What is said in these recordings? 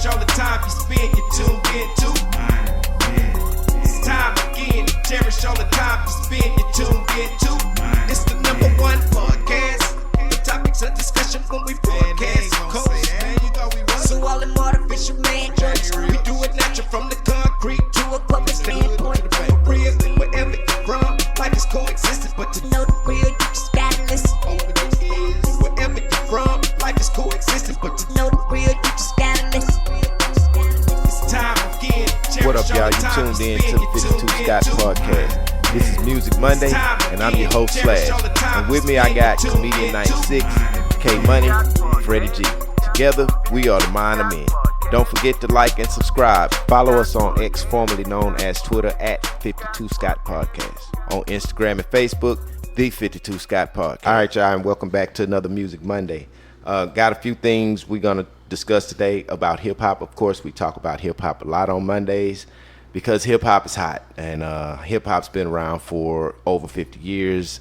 cherish all the time you spend, you tuned in to. It's time again to cherish all the time you spend, you tuned in to. It's the number one podcast. The topics of discussion when we broadcast. So all them artificial man jokes, we do it natural from the concrete to a public standpoint. Real, wherever you're from, life is coexisting, but to know the real, you just gotta listen. Wherever you're from, life is coexisting, but to know the real, you just gotta listen. It's time again. What up, y'all? You tuned in to the 52 Scott Podcast. This is Music Monday, and I'm your host, Slash. And with me, I got Comedian 96, K Money, Freddie G. Together, we are the Mind of Men. Don't forget to like and subscribe. Follow us on X, formerly known as Twitter, at 52 Scott Podcast. On Instagram and Facebook, the 52 Scott Podcast. All right, y'all, and welcome back to another Music Monday. Got a few things we're going to discuss today about hip-hop. Of course, we talk about hip-hop a lot on Mondays because hip-hop is hot, and hip-hop's been around for over 50 years.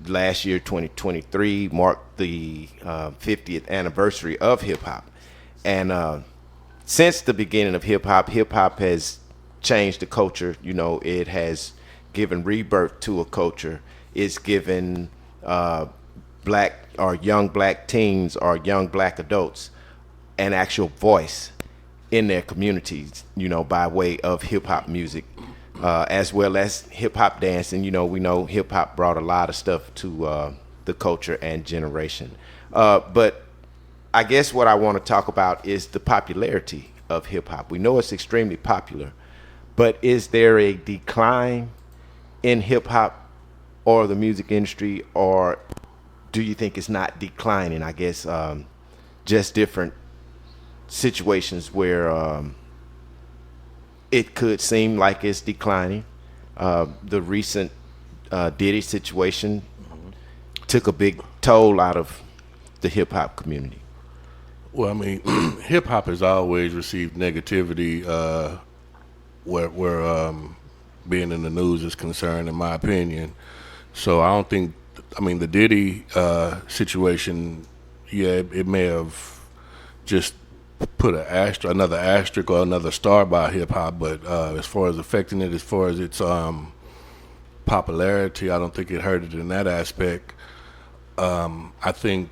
Last year, 2023, marked the 50th anniversary of hip-hop. And since the beginning of hip-hop has changed the culture. You know, it has given rebirth to a culture. It's given black or young black teens or young black adults an actual voice in their communities, you know, by way of hip-hop music. As well as hip-hop dancing. You know, we know hip-hop brought a lot of stuff to the culture and generation. But I guess what I want to talk about is the popularity of hip-hop. We know it's extremely popular, but is there a decline in hip-hop or the music industry, or do you think it's not declining? I guess just different situations where it could seem like it's declining. The recent Diddy situation took a big toll out of the hip-hop community. Well, I mean, hip-hop has always received negativity where being in the news is concerned, in my opinion. So I don't think, I mean, the Diddy situation, yeah, it may have just put another asterisk or another star by hip-hop, but as far as affecting it, as far as its popularity, I don't think it hurt it in that aspect. I think,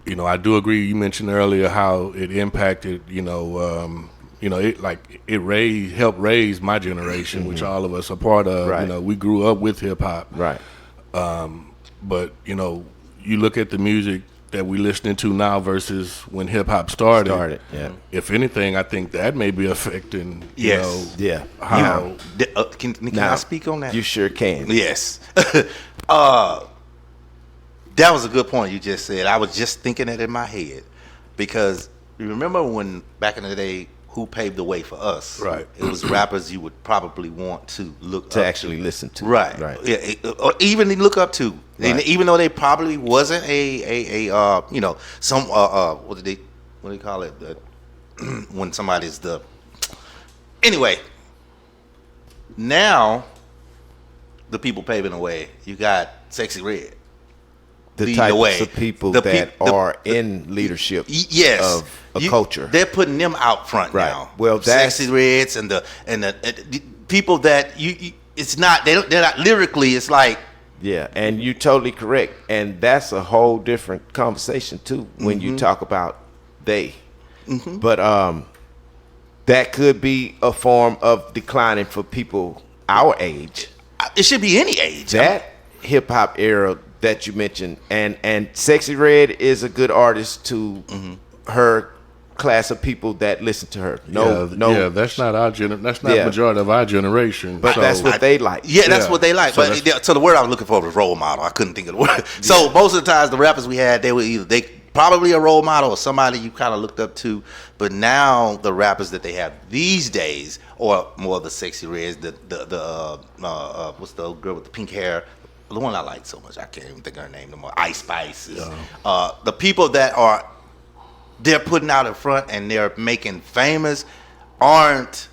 you know, I do agree. You mentioned earlier how it impacted, it helped raise my generation, which all of us are part of. Right. You know, we grew up with hip-hop. Right. But, you know, you look at the music that we listening to now versus when hip hop started. Yeah. If anything, I think that may be affecting. Yes. How? Can I speak on that? You sure can. Yes. That was a good point you just said. I was just thinking it in my head because you remember when back in the day, who paved the way for us? Right. It was rappers you would probably want to look to up actually to. Listen to. Right. Yeah, or even look up to. Right. And even though they probably wasn't some what do they call it? When somebody's anyway. Now the people paving the way. You got Sexy Red. The types of people that are in leadership of a culture. They're putting them out front now. Well, that's Sexy Reds and the people that it's not they're not lyrically. It's like and you're totally correct, and that's a whole different conversation too when you talk about they. Mm-hmm. But that could be a form of declining for people our age. It should be any age. That hip hop era that you mentioned, and Sexy Red is a good artist to her class of people that listen to her. That's not our that's not majority of our generation. But that's what they like. Yeah, that's what they like. So so the word I was looking for was role model. I couldn't think of the word. Yeah. So most of the times the rappers we had, they probably a role model or somebody you kind of looked up to. But now the rappers that they have these days, or more of the Sexy Reds, what's the girl with the pink hair? The one I like so much, I can't even think of her name no more. Ice Spice. The people that they're putting out in front and they're making famous aren't,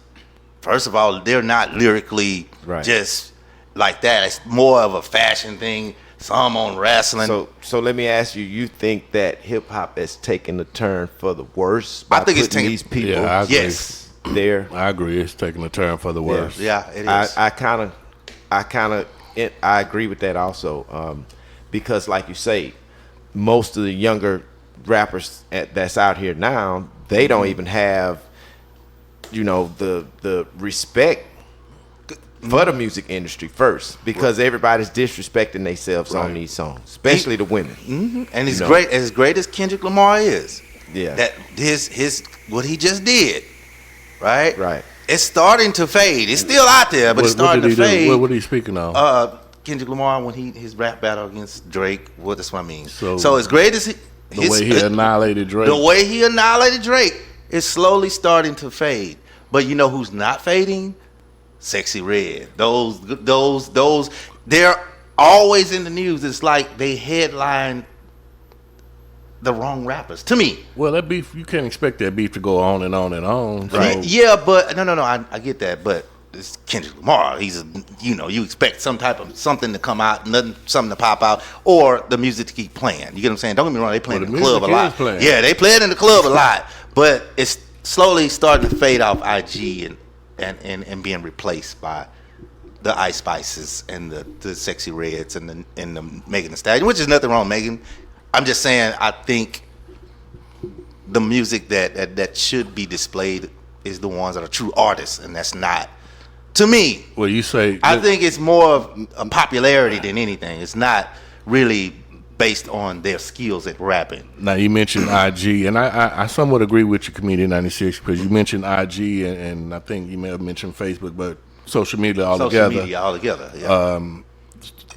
first of all, they're not lyrically just like that. It's more of a fashion thing. some on wrestling. So let me ask you: you think that hip hop has taken a turn for the worse? By I think it's putting taking these people. Yeah, I agree. Yes, there. I agree. It's taking a turn for the worse. yeah, it is. I agree with that also, because like you say, most of the younger rappers that's out here now, they don't even have, the respect for the music industry first, because everybody's disrespecting themselves on these songs, especially the women. Mm-hmm. And it's great, as great as Kendrick Lamar is. Yeah, that his what he just did, right? It's starting to fade. It's still out there, but it's starting to fade. What are you speaking of? Kendrick Lamar, when his rap battle against Drake. That's what I mean. So as great as the way he annihilated Drake. The way he annihilated Drake is slowly starting to fade. But you know who's not fading? Sexy Red. Those. They're always in the news. It's like they headline the wrong rappers to me. Well, that beef, you can't expect that beef to go on and on and on. Right? Yeah, but no. I get that, but it's Kendrick Lamar. He's you expect something to come out, something to pop out, or the music to keep playing. You get what I'm saying? Don't get me wrong, they play in the club a lot. Yeah, they play it in the club a lot, but it's slowly starting to fade off IG and being replaced by the Ice Spices and the Sexy Reds and the Megan Thee Stallion, which is nothing wrong with Megan. I'm just saying, I think the music that should be displayed is the ones that are true artists, and that's not. To me, well, you say I think it's more of a popularity than anything. It's not really based on their skills at rapping. Now you mentioned IG, and I somewhat agree with you, Comedian 96, because you mentioned IG, and I think you may have mentioned Facebook, but social media altogether. Yeah.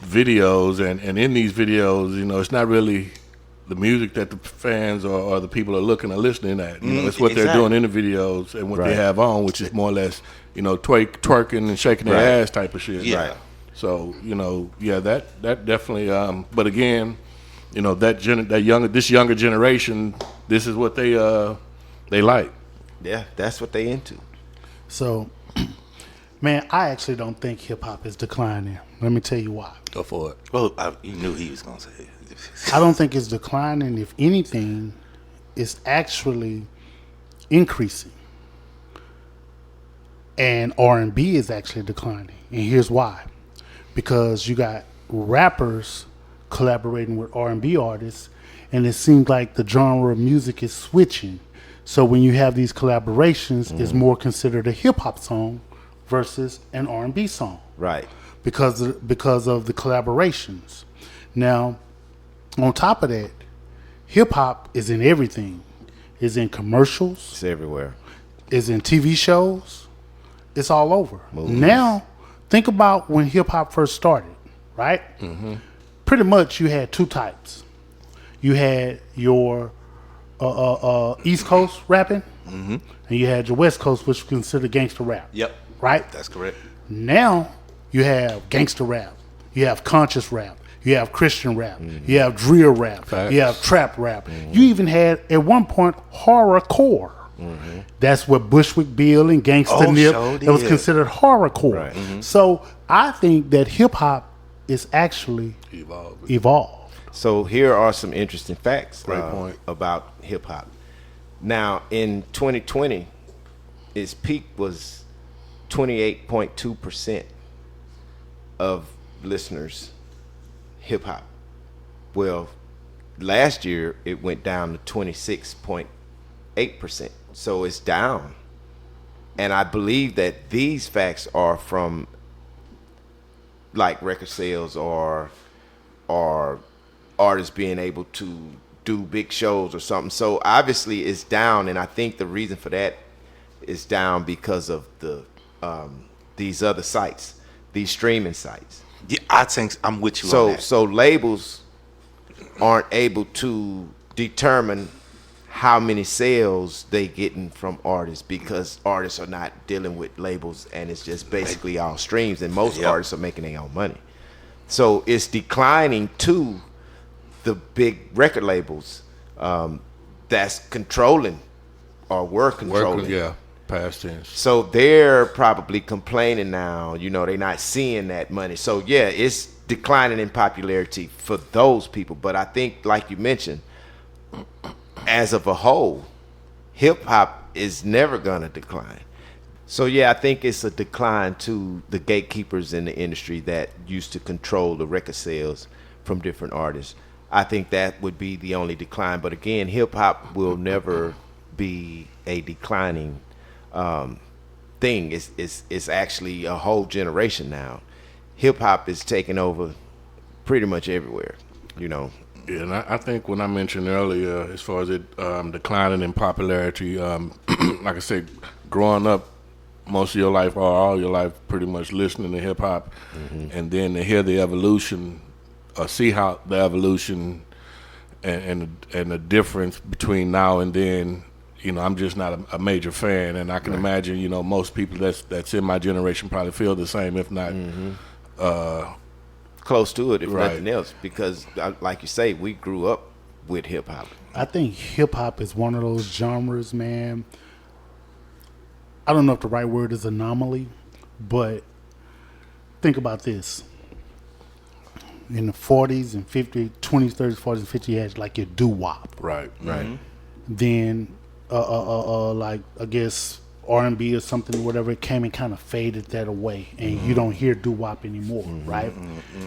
Videos, and in these videos, it's not really the music that the fans or the people are looking or listening at. It's what they're doing in the videos and what they have on, which is more or less, twerking and shaking their ass type of shit. Yeah. So, that definitely. But again, this younger generation, this is what they like. Yeah, that's what they into. So, man, I actually don't think hip hop is declining. Let me tell you why. Go for it. Well, you knew he was gonna say it. I don't think it's declining. If anything, it's actually increasing. And R&B is actually declining. And here's why. Because you got rappers collaborating with R&B artists, and it seems like the genre of music is switching. So when you have these collaborations, it's more considered a hip-hop song versus an R&B song. Right. Because of the collaborations. Now, on top of that, hip-hop is in everything. It's in commercials. It's everywhere. It's in TV shows. It's all over. Movies. Now, think about when hip-hop first started, right? Mm-hmm. Pretty much you had two types. You had your East Coast rapping, and you had your West Coast, which was considered gangster rap. Yep. Right? That's correct. Now, you have gangster rap. You have conscious rap. You have Christian rap. You have drill rap. Facts. You have trap rap. You even had, at one point, horrorcore. That's what Bushwick Bill and Gangsta Nip, it was considered horrorcore. Right. So I think that hip-hop is actually evolved. So here are some interesting facts Great point. about hip-hop. Now, in 2020, its peak was 28.2% of listeners hip-hop. Well, last year it went down to 26.8%. So it's down. And I believe that these facts are from like record sales or artists being able to do big shows or something. So obviously it's down, and I think the reason for that is down because of the these other sites, these streaming sites. Yeah, I think I'm with you on that. So labels aren't able to determine how many sales they getting from artists, because artists are not dealing with labels, and it's just basically all streams, and most artists are making their own money. So it's declining to the big record labels that's controlling or were controlling past tense. So they're probably complaining now. They're not seeing that money. So yeah, it's declining in popularity for those people. But I think, like you mentioned, as of a whole, hip hop is never gonna decline. So yeah, I think it's a decline to the gatekeepers in the industry that used to control the record sales from different artists. I think that would be the only decline. But again, hip hop will never be a declining thing. It's actually a whole generation now. Hip hop is taking over pretty much everywhere. Yeah, and I think when I mentioned earlier, as far as it declining in popularity, like I said, growing up most of your life or all your life pretty much listening to hip hop, and then to hear the evolution, see how the evolution and the difference between now and then. I'm just not a major fan, and I can imagine most people that's in my generation probably feel the same, if not close to it, if nothing else, because like you say, we grew up with hip hop. I think hip hop is one of those genres, man. I don't know if the right word is anomaly, but think about this. In the 40s and 50s, 20s, 30s, 40s, and 50s, you had like your doo-wop. Right. Then, like, I guess R&B or something, whatever, it came and kind of faded that away. And you don't hear doo-wop anymore, right?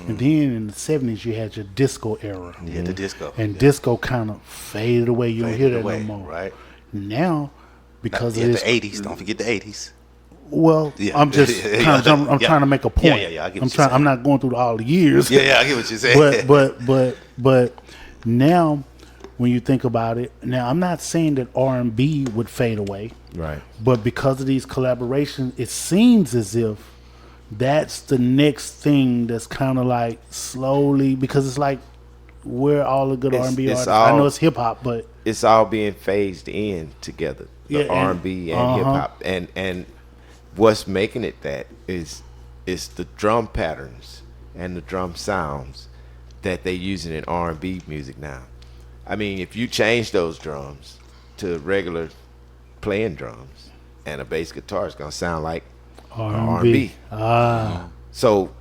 And then in the 70s, you had your disco era. Yeah, the disco. And disco kind of faded away. You don't hear that no more. Right. Now, because of this, the 80s, don't forget the 80s. Well, I'm just kind of I'm trying to make a point. Yeah, I get what you're saying. I'm not going through all the years. Yeah, I get what you're saying. But now, when you think about it, now I'm not saying that R&B would fade away, right? But because of these collaborations, it seems as if that's the next thing that's kind of like slowly, because it's like where all the good R&B artists. I know it's hip hop, but it's all being phased in together. The R&B and hip hop, and what's making it that is the drum patterns and the drum sounds that they're using in R&B music now. I mean, if you change those drums to regular playing drums and a bass guitar, it's gonna sound like R&B. So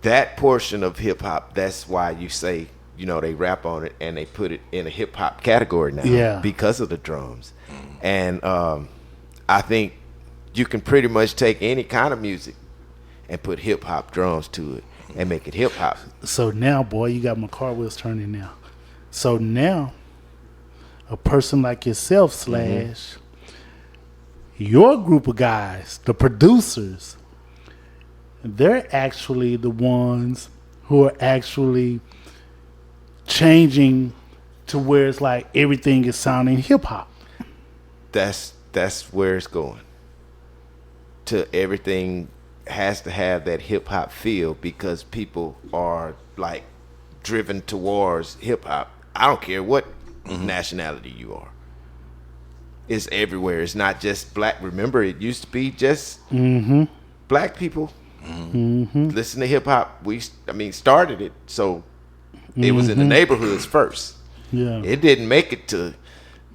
that portion of hip hop, that's why you say, they rap on it and they put it in a hip hop category now, because of the drums. And I think you can pretty much take any kind of music and put hip hop drums to it and make it hip hop. So now, boy, you got my car wheels turning now. So now, a person like yourself, Slash, your group of guys, the producers, they're actually the ones who are actually changing to where it's like everything is sounding hip hop. That's where it's going. To everything has to have that hip hop feel, because people are like driven towards hip hop. I don't care what nationality you are. It's everywhere. It's not just black. Remember, it used to be just black people listen to hip hop. We started it, so it was in the neighborhoods first. Yeah, it didn't make it to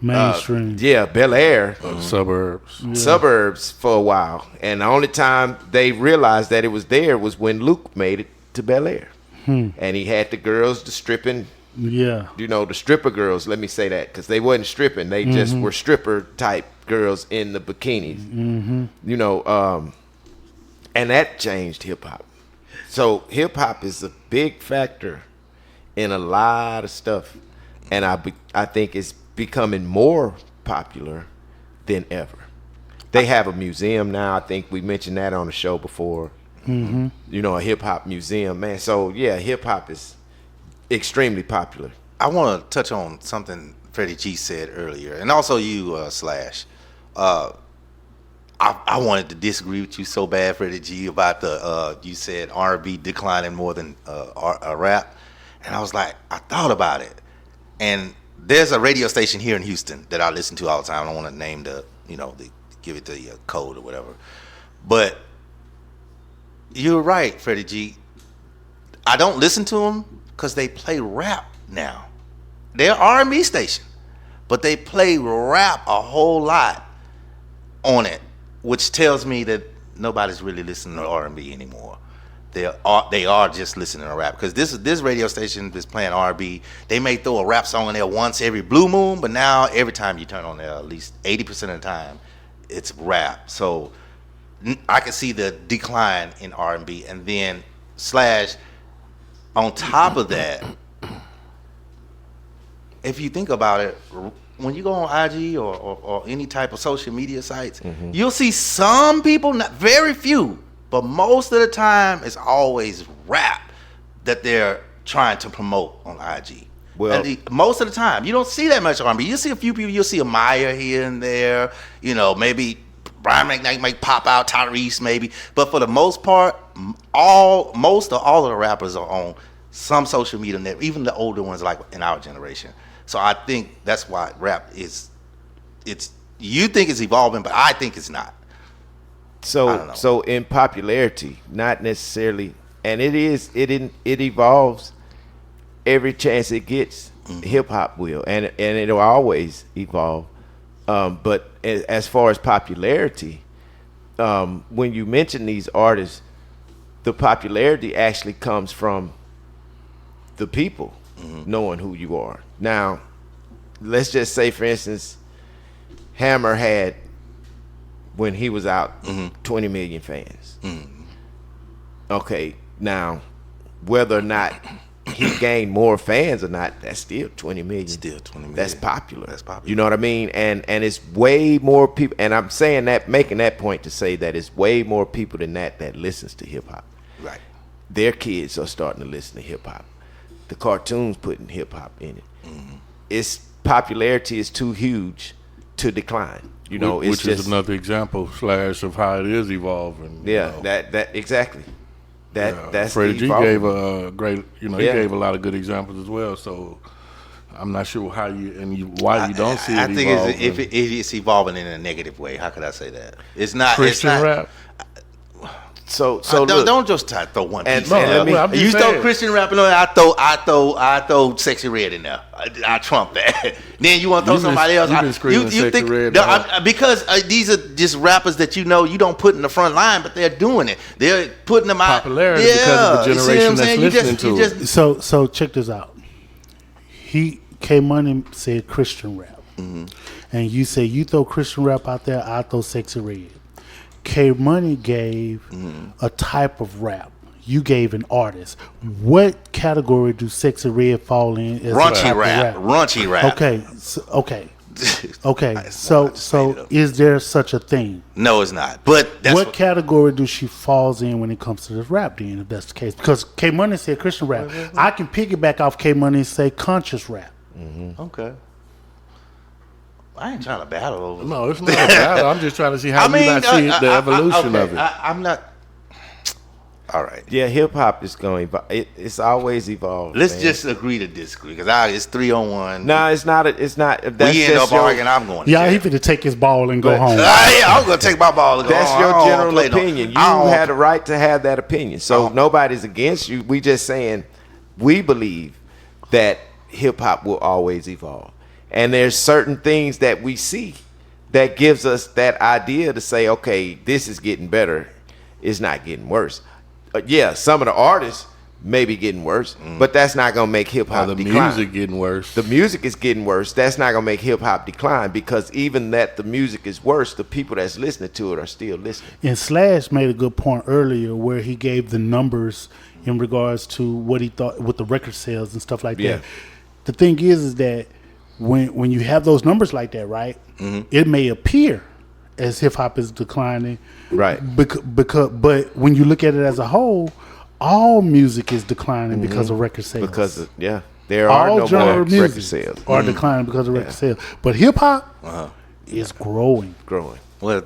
mainstream. Bel Air, suburbs for a while, and the only time they realized that it was there was when Luke made it to Bel Air, and he had the girls, the stripping. Yeah, the stripper girls. Let me say that, because they wasn't stripping; they just were stripper type girls in the bikinis. And that changed hip hop. So hip hop is a big factor in a lot of stuff, and I think it's becoming more popular than ever. They have a museum now. I think we mentioned that on the show before. A hip hop museum, man. So yeah, hip hop is extremely popular. I want to touch on something Freddie G said earlier, and also you, Slash. I wanted to disagree with you so bad, Freddie G, about the you said R&B declining more than rap, and I was like, I thought about it, and there's a radio station here in Houston that I listen to all the time. I don't want to name give it the code or whatever, but you're right, Freddie G. I don't listen to them because they play rap now. They're R&B station, but they play rap a whole lot. on it, which tells me that nobody's really listening to R&B anymore. They are just listening to rap, because this radio station is playing R&B. They may throw a rap song in there once every blue moon, but now every time you turn on there, at least 80% of the time, it's rap. So I can see the decline in R&B, and then Slash on top of that. If you think about it, when you go on IG or any type of social media sites, you'll see some people, not very few, but most of the time it's always rap that they're trying to promote on IG. Well, Most of the time, you don't see that much R&B. You see a few people. You'll see a Maya here and there. Maybe Brian McKnight might pop out, Tyrese maybe. But for the most part, most of all of the rappers are on some social media network, even the older ones like in our generation. So I think that's why rap you think it's evolving, but I think it's not. So in popularity, not necessarily, and it evolves every chance it gets. Hip hop will, and it'll always evolve. But as far as popularity, when you mention these artists, the popularity actually comes from the people knowing who you are. Now, let's just say, for instance, Hammer had, when he was out, 20 million fans. Okay, now, whether or not he gained more fans or not, that's still 20 million. Still 20 million. That's popular. You know what I mean? And it's way more people, and I'm saying that, making that point to say that it's way more people than that listens to hip hop. Right. Their kids are starting to listen to hip hop. The cartoons putting hip hop in it. Its popularity is too huge to decline. Which is another example Slash of how it is evolving. Yeah, that exactly. That's Freddie G evolving. gave a great, he gave a lot of good examples as well. So I'm not sure why you don't see it. I think evolving. it's evolving in a negative way. How could I say that? It's not Christian rap. So don't, look, just throw one and- piece. and let me- I'm just You throw saying. Christian rap in there, I throw Sexy Red in there. I trump that. Then you want to throw You've been- somebody else. you've been screaming Sexy Red No, now. because these are just rappers that you don't put in the front line, but they're doing it. They're putting them out. Popularity because of the you see what generation I'm that's saying? listening to you it. just, So check this out. K Money said Christian rap, and you say you throw Christian rap out there, I throw Sexy Red. K Money gave a type of rap. You gave an artist. What category do Sexy Red fall in? As a type raunchy of rap. Raunchy rap. Okay. Okay. So though. is there such a thing? No, it's not. But that's What category do she falls in when it comes to this rap then, if that's the case? Because K Money said Christian rap. I can piggyback off K Money and say conscious rap. Okay. I ain't trying to battle over. No, it's not a battle. I'm just trying to see how you not see the evolution of it. I'm not. All right. yeah, hip hop is going. It's always evolved. Let's man. just agree to disagree, because it's 3-on-1. No, it's not. It's not. That's We end just up arguing. I'm going. To Yeah, he jail. finna take his ball and go But- home. Yeah, I'm gonna take my ball and go. That's home. your I don't general play no- opinion. You I don't- had a right to have that opinion. So nobody's against you. We just saying we believe that hip hop will always evolve, and there's certain things that we see that gives us that idea to say, okay, this is getting better. It's not getting worse. Yeah, some of the artists may be getting worse, but that's not gonna make hip hop The decline. music getting worse. The music is getting worse. That's not gonna make hip hop decline, because even that the music is worse, the people that's listening to it are still listening. And Slash made a good point earlier where he gave the numbers in regards to what he thought with the record sales and stuff like Yeah. that. The thing is that when you have those numbers like that, right, it may appear as hip hop is declining, Right. But when you look at it as a whole, all music is declining because of record sales. Because there are all no genre more of music record sales are declining because of record sales. But hip hop is growing. growing. Well,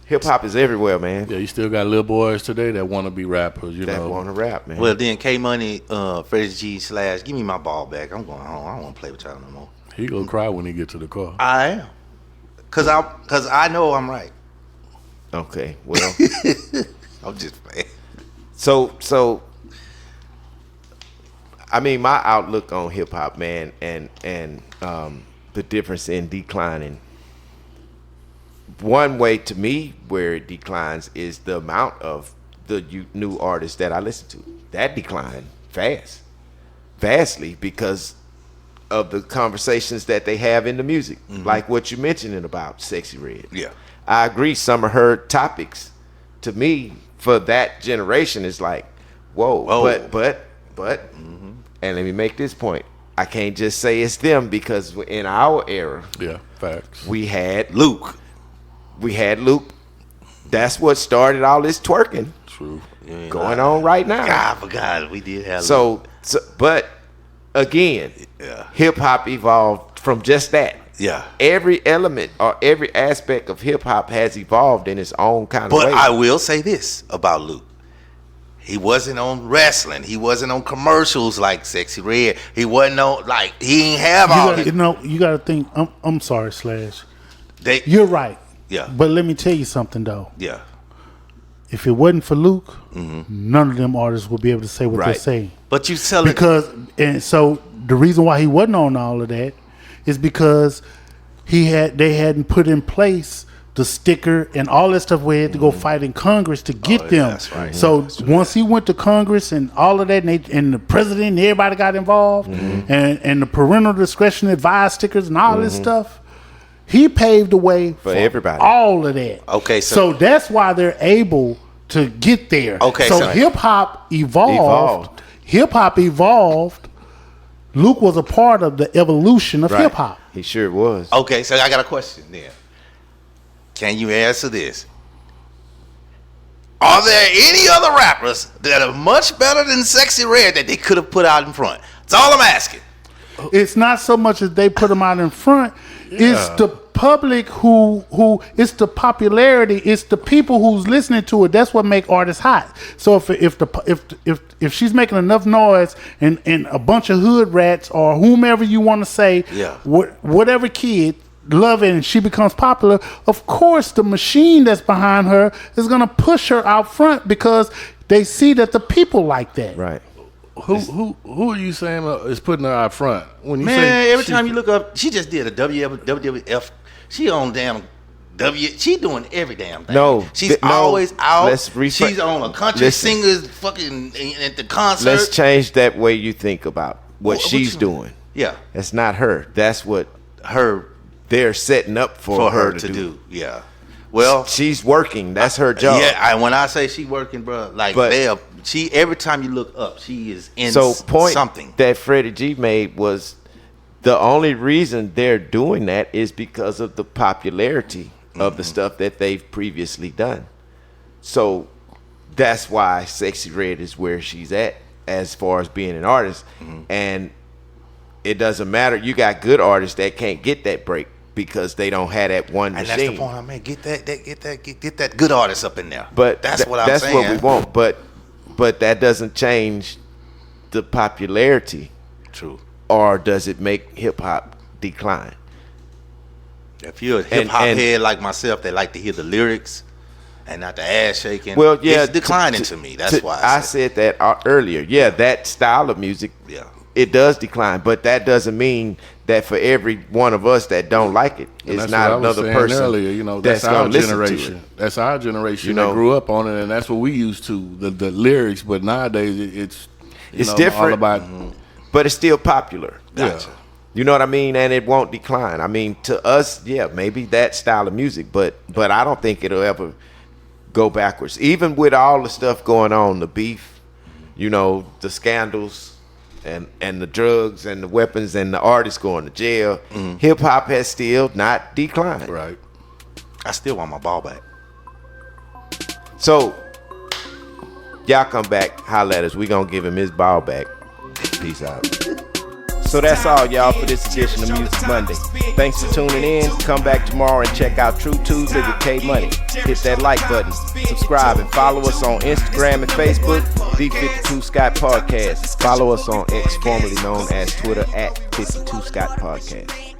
Hip hop is everywhere, man. Yeah, you still got little boys today that want to be rappers. You That know, want to rap, man. well, then K Money, Freddie G / give me my ball back. I'm going home. I don't want to play with y'all no more. he gonna cry when he get to the car. I am, cause I know I'm right. Okay, well, I'm just playing. so I mean, my outlook on hip hop, man, and the difference in declining one way to me where it declines is the amount of the new artists that I listen to. That declined vastly because of the conversations that they have in the music, like what you mentioned about Sexy Red. Yeah, I agree. Some of her topics, to me, for that generation, is like, whoa. But, and let me make this point. I can't just say it's them because in our era, facts. we had Luke. That's what started all this twerking. True. Going on right now. God, I forgot we did have. So, but again, hip hop evolved from just that. Yeah. Every element or every aspect of hip hop has evolved in its own kind of way. But I will say this about Luke. He wasn't on wrestling. He wasn't on commercials like Sexy Red. He wasn't on, like, he ain't have all that. You got to think, I'm sorry, Slash. They, You're right. Yeah. But let me tell you something, though. Yeah. If it wasn't for Luke, none of them artists would be able to say what they're saying. But you tell it. And so the reason why he wasn't on all of that is because they hadn't put in place the sticker and all that stuff where he had to go fight in Congress to get them. That's right. So once he went to Congress and all of that, and the president and everybody got involved, and the parental discretion advice stickers and all this stuff, he paved the way for everybody. All of that. Okay, so that's why they're able to get there. Okay, so hip hop evolved. Hip hop evolved. Luke was a part of the evolution of hip hop. He sure was. Okay, so I got a question then. Can you answer this? Are there any other rappers that are much better than Sexy Red that they could have put out in front? That's all I'm asking. It's not so much as they put them out in front. It's the public who it's the popularity. It's the people who's listening to it. That's what make artists hot. So if she's making enough noise and a bunch of hood rats or whomever you want to say, whatever kid love it and she becomes popular, of course the machine that's behind her is gonna push her out front because they see that the people like that. Right. Who are you saying is putting her out front? When you say every time you look up, she just did a WWF. She on damn She doing every damn thing. No, she's always out. She's on a country singer's fucking at the concert. Let's change that way you think about what she's doing. Yeah, that's not her. That's what they're setting up for her to do. Yeah. Well, she's working. That's her job. Yeah, when I say she working, bro, like she every time you look up, she is in something. That Freddie G made was the only reason they're doing that is because of the popularity of the stuff that they've previously done. So that's why Sexy Red is where she's at as far as being an artist. And it doesn't matter. You got good artists that can't get that break because they don't have that one machine. And that's the point I made. Get that good artist up in there. But that's what I'm saying. That's what we want. But that doesn't change the popularity. True. Or does it make hip hop decline? If you're a hip hop head like myself, they like to hear the lyrics and not the ass shaking. Well, yeah, it's declining to me. That's why I said that earlier. Yeah, that style of music. Yeah. It does decline, but that doesn't mean that for every one of us that don't like it, it's not another person. Earlier, that's our generation. That's our generation that grew up on it, and that's what we used to the lyrics. But nowadays, it's different. All about, but it's still popular. Gotcha. Yeah. You know what I mean? And it won't decline. I mean, to us, yeah, maybe that style of music, but I don't think it'll ever go backwards. Even with all the stuff going on, the beef, the scandals. And the drugs and the weapons and the artists going to jail, hip hop has still not declined. Right. I still want my ball back. So y'all come back, holla at us. We gonna give him his ball back. Peace out. So that's all, y'all, for this edition of Music Monday. Thanks for tuning in. Come back tomorrow and check out True Tuesday with K Money. Hit that like button, subscribe, and follow us on Instagram and Facebook, The 52 Scott Podcast. Follow us on X, formerly known as Twitter, at 52 Scott Podcast.